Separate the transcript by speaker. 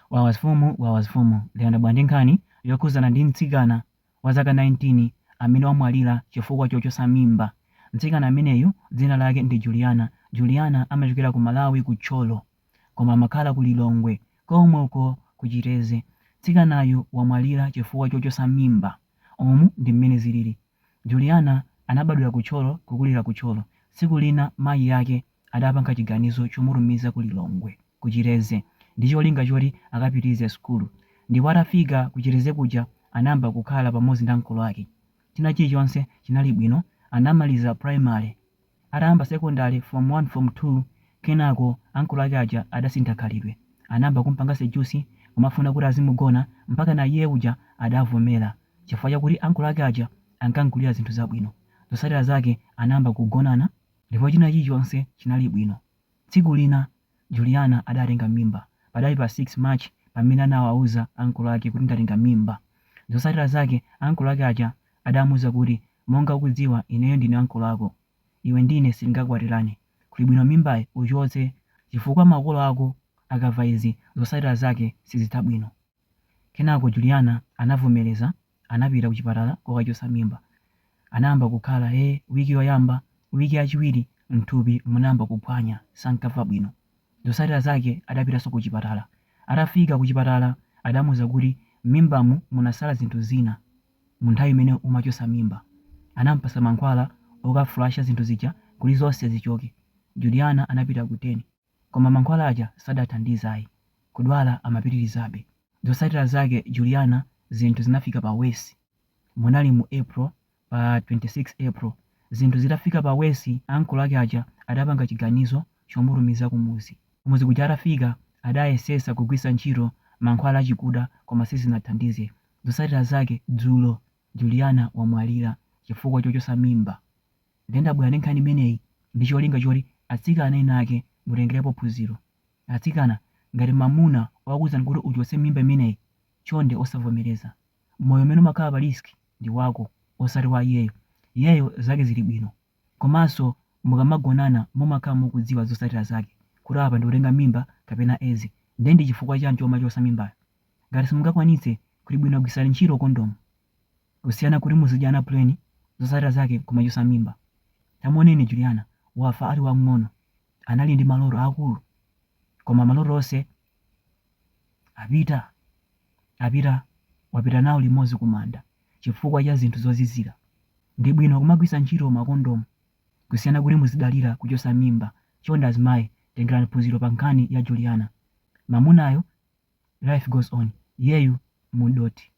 Speaker 1: wawazifumu liyanda bwa ndi nkhani yokhuzana ndi mtsikana wa zaka 19 amene wamwalira chifukwa chochosa mimba. Mtsikana ameneyu dzina lake ndi Juliana amachokera ku Malawi ku Tcholo, koma amakhala ku Lilongwe komwe uko ku Chiteze. Mtsikanayu wamwalira chifukwa chochosa mimba. Omu ndi mmene zilili. Juliana anabadwira ku Tcholo, kukulira ku Tcholo. Tsiku lina mayi yake adapanga chiganizo chomutumiza ku Lilongwe ku Chiteze ndi cholinga choti akapitirize sukulu. Ndipo atafika ku Chiteze kuja anayamba kukhala pamodzi ndi ankolo ake. China chilichonse chinali bwino. Anamaliza primary, atayamba secondary form 1 form 2. Kenako ankolo ake aja adasintha khalidwe, anayamba kumpanga sejusi kumafuna kuti azimugona mpaka na iye uja adavomera chifukwa chakuti ankolo ake aja ankangulira zinthu zabwino. Zotsatira zake anayamba kugonana ndipo china chilichonse chinali bwino. Tsiku lina Juliana adatenga mimba. Padali pa 6 March pamene anawauza ankolo ake kuti ndatenga mimba. Zotsatira zake ankolo ake aja adamuwuza kuti monga ukudziwa ineyo ndine ankolo ako, iwe ndine sitingakwatirane, kuli bwino mimbayi uchotse chifukwa makolo ako akamva izi zotsatira zake sizitha bwino. Kenako Juliana anavomereza, anapita ku chipatala kokachotsa mimba. Anayamba kukhala wiki yoyamba, wiki yachiwiri mthupi munayamba kuphwanya, sankamva bwino. Zotsatira zake adapitanso ku chipatala. Atafika ku chipatala adamuwuza kuti mimbamu munasala zinthu zina mu nthawi imene umachotsa mimba. Anampasa mankhwala okafulasha zinthu zija kuti zonse zichoke. Juliana anapita ku 10, koma mankhwala aja sadathandizayi, kudwala amapitirizabe. Zotsatira zake Juliana zinthu zinafika pa wesi. Munali mu April, pa 26 April, zinthu zitafika pa wesi, ankolo ake aja adapanga chiganizo chomutumiza kumuzi. Kumuzi kuja atafika adayesesa kugwisa ntchito mankhwala achikuda koma sizinathandize. Zotsatira zake dzulo Juliana wamwalira chifukwa chochosa mimba. Ndendabwera ndi nkhani imeneyi ndi cholinga choti atsikana ena ake mutengerepo phunziro. Atsikana, ngati mamuna wakuwuzani kuti uchotse mimba imeneyi, chonde osavomereza. Moyo umene umakhala pa riski ndi wako osati wa iyeyo. Iyeyo zake zili bwino. Komanso mukamagonana mumakhala mukudziwa zotsatira zake, kuti apa ndikutenga mimba kapena ezi, ndi chifukwa chani chomachotsa mimbayo. Ngati simungakwanitse, kuli bwino kugwirisani ntchito kondomu, kusiyana kuti muzidyana pleni zotsatira zake kumachotsa mimba. Tamuoneni Juliana wafa ali wang'ono, anali ndi maloro akulu, koma maloro onse wapita nawo limodzi kumanda chifukwa cha zinthu zozizira. Ndi bwino kumagwisa ntchito makondomu, kusiyana kuti muzidalira kuchotsa mimba. Chonde azimayi, tengerani phunziro pa nkhani ya Juliana. Mamunayo life goes on, iyeyu mudoti.